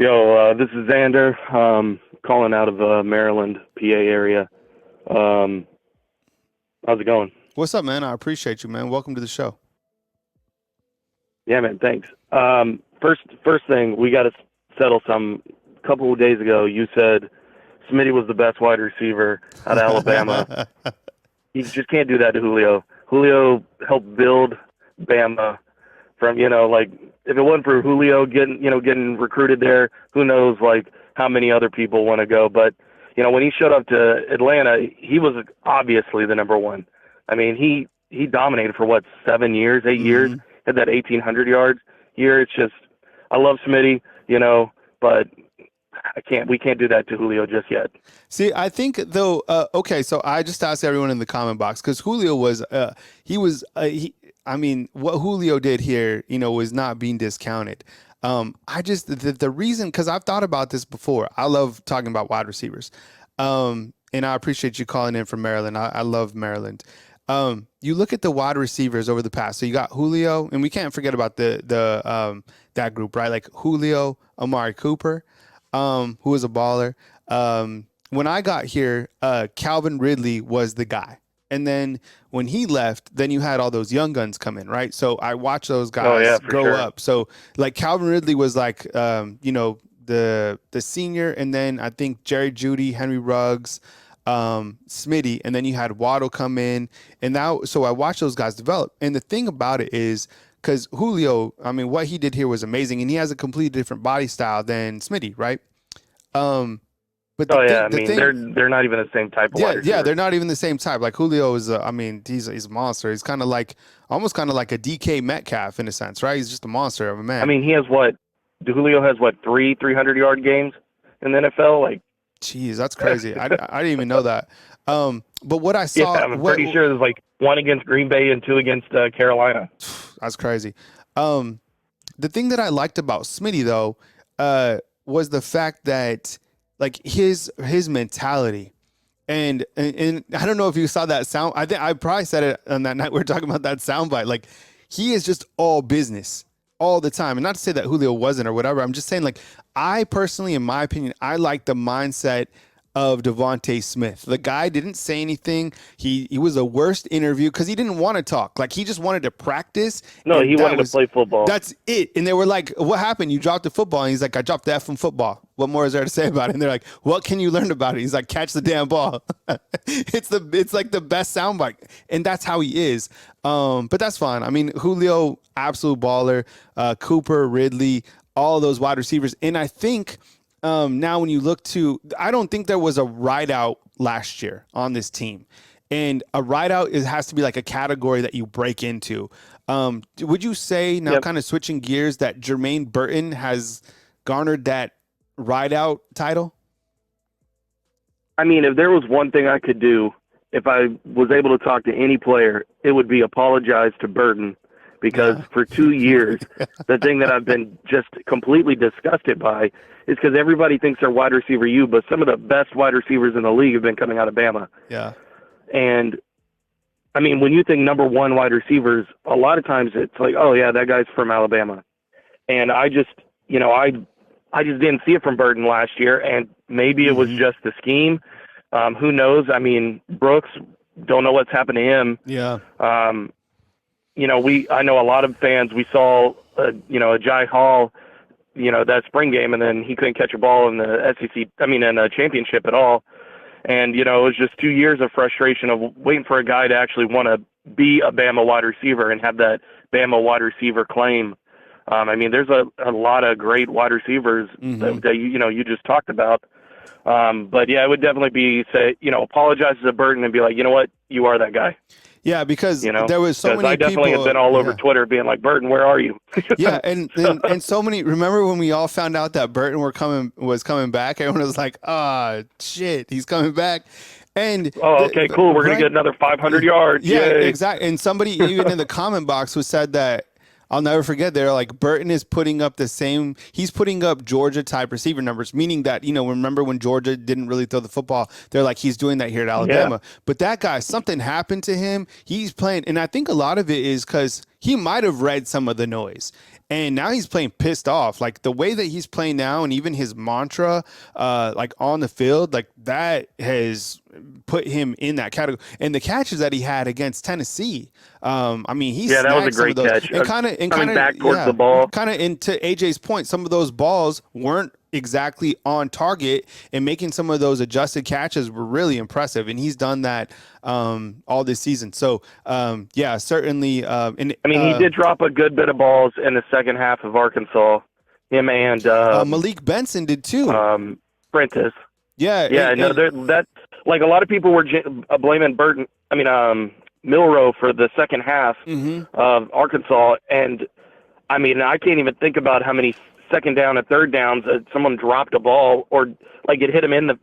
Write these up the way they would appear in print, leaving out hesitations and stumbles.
This is Zander, calling out of Maryland, PA area. How's it going? What's up, man? I appreciate you, man. Welcome to the show. Yeah, man, thanks. First thing, we got to settle some. A couple of days ago, you said Smitty was the best wide receiver out of Alabama. You just can't do that to Julio. Julio helped build Bama from, if it wasn't for Julio getting recruited there, who knows, how many other people want to go. But, when he showed up to Atlanta, he was obviously the number one. I mean, he dominated for 7 years, 8 years, had that 1,800 yards year. It's just, I love Smitty, but we can't do that to Julio just yet. See, I think though, okay, so I just asked everyone in the comment box because Julio was, what Julio did here, was not being discounted. The reason, because I've thought about this before. I love talking about wide receivers. And I appreciate you calling in from Maryland. I love Maryland. You look at the wide receivers over the past. So you got Julio, and we can't forget about that group, right? Like Julio, Amari Cooper, who was a baller. When I got here, Calvin Ridley was the guy. And then when he left, then you had all those young guns come in, right? So I watched those guys grow up. So like Calvin Ridley was like, the senior, and then I think Jerry Jeudy, Henry Ruggs, Smitty, and then you had Waddle come in, and now so I watched those guys develop. And the thing about it is, because Julio, what he did here was amazing, and he has a completely different body style than Smitty, right? But they're not even the same type of wide receiver. Yeah, they're not even the same type. Like Julio is, he's a monster. He's kind of like almost like a DK Metcalf in a sense, right? He's just a monster of a man. He has Julio has 300-yard games in the NFL, Jeez, that's crazy. I didn't even know that. But what I saw, I'm pretty sure there's one against Green Bay and two against Carolina. That's crazy. The thing that I liked about Smitty though, was the fact that his mentality, and I don't know if you saw that sound. I think I probably said it on that night we were talking about that soundbite. He is just all business all the time. And not to say that Julio wasn't or whatever. I'm just saying, I personally, in my opinion, I like the mindset of Devontae Smith. The guy didn't say anything. He was a worst interview because he didn't want to talk. He just wanted to practice. No, he wanted to play football. That's it. And they were like, what happened? You dropped the football. And he's like, I dropped the F from football. What more is there to say about it? And they're like, what can you learn about it? He's like, catch the damn ball. It's like the best soundbite. And that's how he is. But that's fine. Julio, absolute baller. Cooper, Ridley, all of those wide receivers. And I think now when you look to, I don't think there was a ride out last year on this team. And a ride out has to be like a category that you break into. Would you say now, kind of switching gears, that Jermaine Burton has garnered that ride out title? If there was one thing I could do, if I was able to talk to any player, it would be apologize to Burton, because for 2 years, the thing that I've been just completely disgusted by is because everybody thinks they're wide receiver U, but some of the best wide receivers in the league have been coming out of Bama. Yeah. And when you think number one wide receivers, a lot of times it's like, oh yeah, that guy's from Alabama. And I just didn't see it from Burton last year, and maybe it was just the scheme. Who knows? Brooks, don't know what's happened to him. Yeah. I know a lot of fans, we saw, a Jai Hall, that spring game, and then he couldn't catch a ball in the in the championship at all. And, it was just 2 years of frustration of waiting for a guy to actually want to be a Bama wide receiver and have that Bama wide receiver claim. There's a lot of great wide receivers that you just talked about. But yeah, it would definitely be apologize to Burton and be like, you know what, you are that guy. Yeah, because there was so many people. I definitely have been all over Twitter being like, Burton, where are you? Yeah, and so many. Remember when we all found out that Burton was coming back? Everyone was like, shit, he's coming back. And okay, cool. We're gonna get another 500 yards. Yeah, Yay. exactly. And somebody even in the comment box who said that, I'll never forget, they're like, Burton is putting up he's putting up Georgia type receiver numbers, meaning that, remember when Georgia didn't really throw the football, they're like, he's doing that here at Alabama. Yeah. But that guy, something happened to him. He's playing. And I think a lot of it is because he might have read some of the noise. And now he's playing pissed off. Like the way that he's playing now, and even his mantra, like on the field, like that has put him in that category. And the catches that he had against Tennessee, I mean, he that was a snagged some of great those, catch. and kind of back towards the ball. Kind of into AJ's point, some of those balls weren't exactly on target, and making some of those adjusted catches were really impressive. And he's done that all this season. So yeah, certainly. And I mean, he did drop a good bit of balls in the second half of Arkansas. Him and Malik Benson did too. Prentice. Yeah, that like a lot of people were blaming Burton. I mean, Milroe for the second half of Arkansas, and I mean, I can't even think about how many second down and third downs someone dropped a ball, or like it hit him in the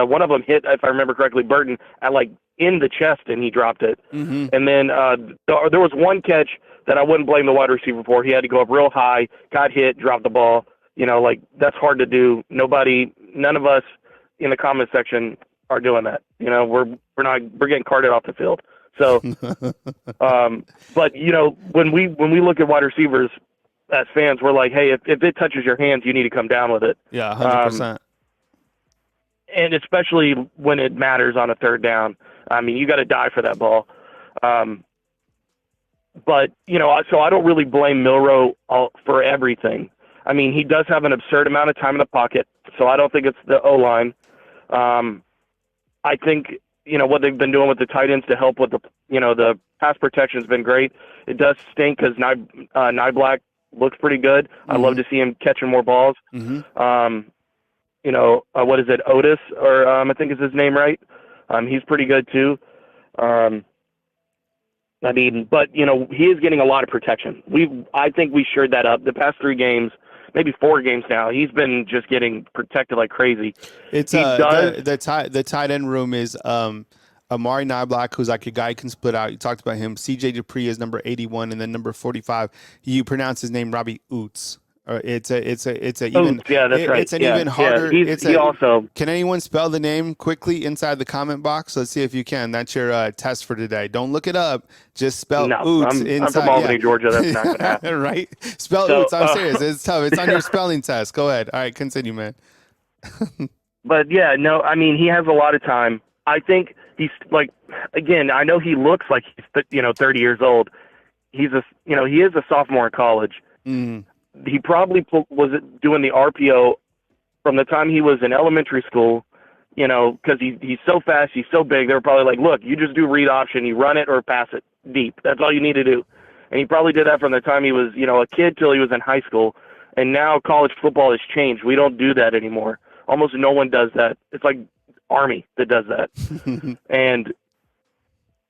one of them hit, if I remember correctly, Burton at like in the chest, and he dropped it. And then there was one catch that I wouldn't blame the wide receiver for. He had to go up real high, got hit, dropped the ball. You know, like that's hard to do. None of us in the comment section are doing that. You know, we're getting carted off the field. So, but you know, when we look at wide receivers as fans, we're like, hey, if it touches your hands, you need to come down with it. Yeah, 100%. And especially when it matters on a third down. I mean, you got to die for that ball. But you know, so I don't really blame Milroe for everything. I mean, he does have an absurd amount of time in the pocket, so I don't think it's the O-line. I think, you know, what they've been doing with the tight ends to help with the pass protection has been great. It does stink because Nyblack looks pretty good. I love to see him catching more balls. You know, what is it, Otis, or I think is his name, right? He's pretty good too. I mean, but you know, he is getting a lot of protection. I think we shored that up the past 3 games. Maybe 4 games now. He's been just getting protected like crazy. It's the tight end room is Amari Nyblack, who's like a guy who can split out. You talked about him. CJ Dupree is number 81, and then number 45. You pronounce his name Robbie Oots. It's an even harder. Can anyone spell the name quickly inside the comment box? Let's see if you can. That's your test for today. Don't look it up. Just spell Oots inside. I'm from Albany, Georgia. That's not gonna happen. Right? Spell Oots. I'm serious. It's tough. It's on your spelling test. Go ahead. All right, continue, man. But yeah, no, I mean, he has a lot of time. I think he's like, again, I know he looks like he's 30 years old. He is a sophomore in college. He probably was doing the RPO from the time he was in elementary school, you know, because he's so fast, he's so big. They were probably like, look, you just do read option, you run it or pass it deep. That's all you need to do. And he probably did that from the time he was, you know, a kid till he was in high school. And now college football has changed. We don't do that anymore. Almost no one does that. It's like Army that does that. And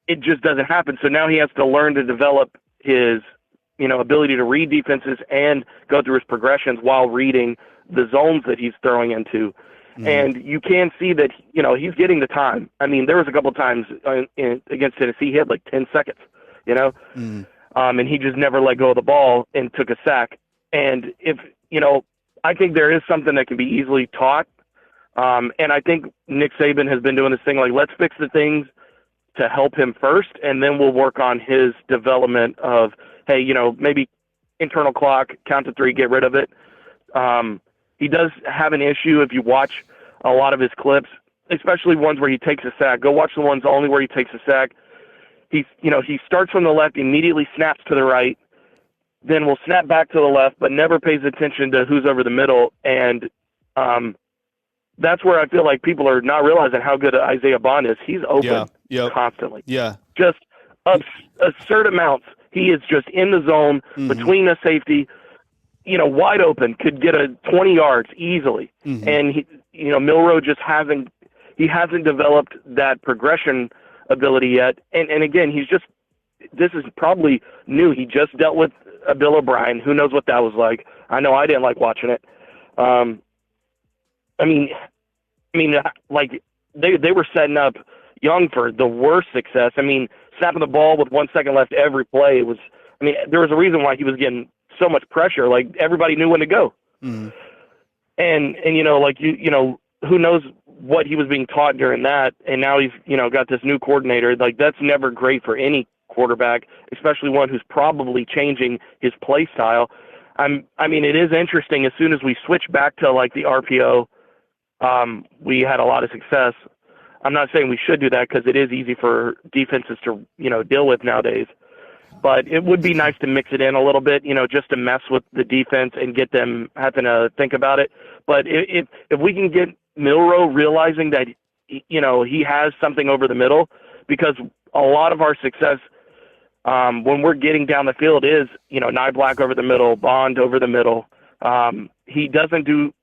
it just doesn't happen. So now he has to learn to develop his, you know, ability to read defenses and go through his progressions while reading the zones that he's throwing into. And you can see that, you know, he's getting the time. I mean, there was a couple of times against Tennessee, he had like 10 seconds, you know, and he just never let go of the ball and took a sack. And if, you know, I think there is something that can be easily taught. And I think Nick Saban has been doing this thing, like, let's fix the things to help him first, and then we'll work on his development of, hey, you know, maybe internal clock, count to 3, get rid of it. He does have an issue if you watch a lot of his clips, especially ones where he takes a sack. Go watch the ones only where he takes a sack. He starts from the left, immediately snaps to the right, then will snap back to the left, but never pays attention to who's over the middle. And that's where I feel like people are not realizing how good Isaiah Bond is. He's open constantly. Yeah. Just absurd amounts. He is just in the zone between the safety, you know, wide open, could get a 20 yards easily. And he, you know, Milroe just hasn't developed that progression ability yet. And again, this is probably new. He just dealt with Bill O'Brien. Who knows what that was like? I know I didn't like watching it. I mean, like they were setting up Young for the worst success. I mean, snapping the ball with 1 second left every play was. I mean, there was a reason why he was getting so much pressure. Like everybody knew when to go. And you know, like you know, who knows what he was being taught during that. And now he's, you know, got this new coordinator. Like that's never great for any quarterback, especially one who's probably changing his play style. I mean, it is interesting. As soon as we switch back to like the RPO, we had a lot of success. I'm not saying we should do that because it is easy for defenses to, deal with nowadays. But it would be nice to mix it in a little bit, just to mess with the defense and get them having to think about it. But if we can get Milroe realizing that, he has something over the middle, because a lot of our success when we're getting down the field is, Nye Black over the middle, Bond over the middle. He doesn't do,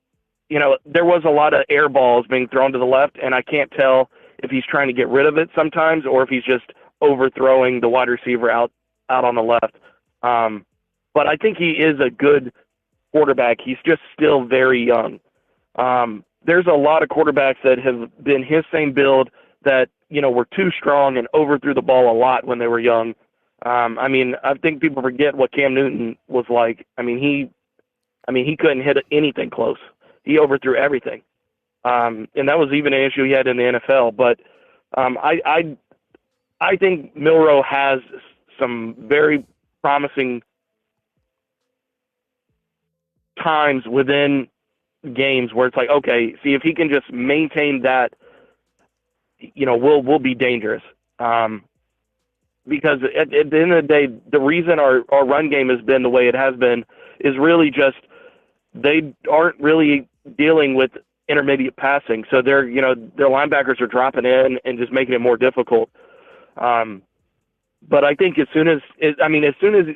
there was a lot of air balls being thrown to the left, and I can't tell if he's trying to get rid of it sometimes or if he's just overthrowing the wide receiver out on the left. But I think he is a good quarterback. He's just still very young. There's a lot of quarterbacks that have been his same build that, were too strong and overthrew the ball a lot when they were young. I think people forget what Cam Newton was like. He couldn't hit anything close. He overthrew everything. And that was even an issue he had in the NFL. But I think Milroe has some very promising times within games where it's like, okay, see if he can just maintain that, we'll be dangerous. Because at the end of the day, the reason our run game has been the way it has been is really just they aren't really dealing with intermediate passing. So their linebackers are dropping in and just making it more difficult. But I think as soon as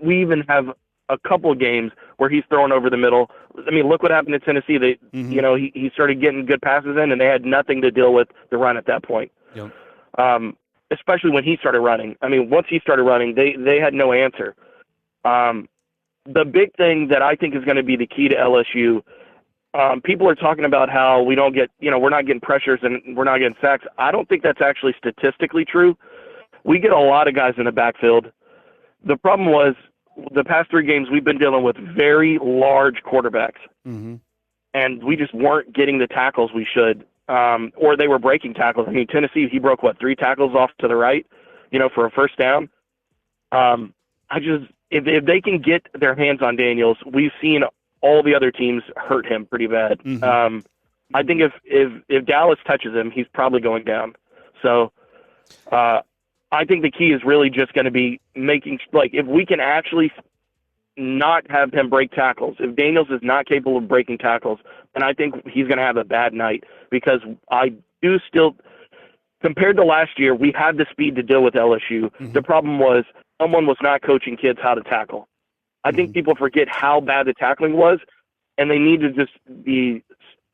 we even have a couple of games where he's throwing over the middle, look what happened to Tennessee. They, he started getting good passes in, and they had nothing to deal with the run at that point. Yep. Especially when he started running. Once he started running, they had no answer. The big thing that I think is going to be the key to LSU, people are talking about how we don't get, we're not getting pressures and we're not getting sacks. I don't think that's actually statistically true. We get a lot of guys in the backfield. The problem was the past 3 games we've been dealing with very large quarterbacks, and we just weren't getting the tackles we should. Or they were breaking tackles. Tennessee, he broke 3 tackles off to the right, for a first down. If they can get their hands on Daniels, we've seen all the other teams hurt him pretty bad. I think if Dallas touches him, he's probably going down. So, I think the key is really just going to be making, if we can actually not have him break tackles, if Daniels is not capable of breaking tackles, then I think he's going to have a bad night, because I do still, compared to last year, we had the speed to deal with LSU. The problem was someone was not coaching kids how to tackle. I think people forget how bad the tackling was, and they need to just be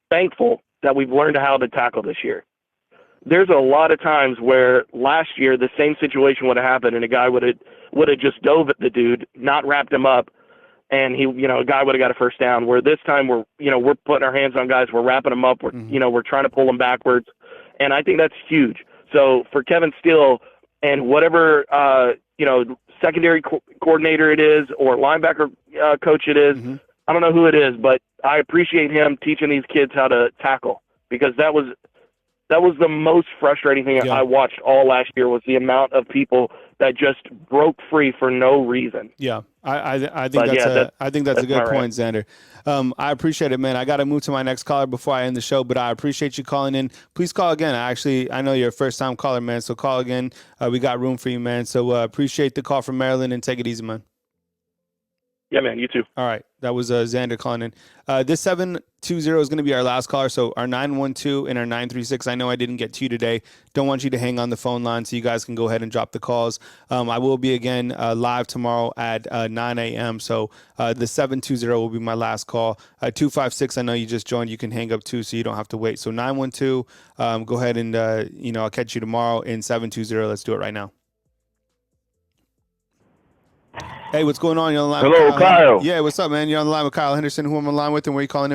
thankful that we've learned how to tackle this year. There's a lot of times where last year the same situation would have happened, and a guy would have just dove at the dude, not wrapped him up, and he, a guy would have got a first down. Where this time we're putting our hands on guys, we're wrapping them up, we're trying to pull them backwards, and I think that's huge. So for Kevin Steele and whatever secondary coordinator it is or linebacker coach it is, I don't know who it is, but I appreciate him teaching these kids how to tackle, because that was the most frustrating thing I watched all last year, was the amount of people that just broke free for no reason. Yeah, I think that's a good point, Zander. I appreciate it, man. I got to move to my next caller before I end the show, but I appreciate you calling in. Please call again. I know you're a first-time caller, man, so call again. We got room for you, man. So appreciate the call from Maryland, and take it easy, man. Yeah, man, you too. All right. That was Zander calling in. This 720 is going to be our last caller. So our 912 and our 936, I know I didn't get to you today. Don't want you to hang on the phone line, so you guys can go ahead and drop the calls. I will be again live tomorrow at 9 a.m. So the 720 will be my last call. 256, I know you just joined. You can hang up too, so you don't have to wait. So 912, go ahead and, I'll catch you tomorrow in 720. Let's do it right now. Hey, what's going on? You're on the line. Hello, with Kyle. Yeah, what's up, man? You're on the line with Kyle Henderson. Who I'm on the line with, and where you calling in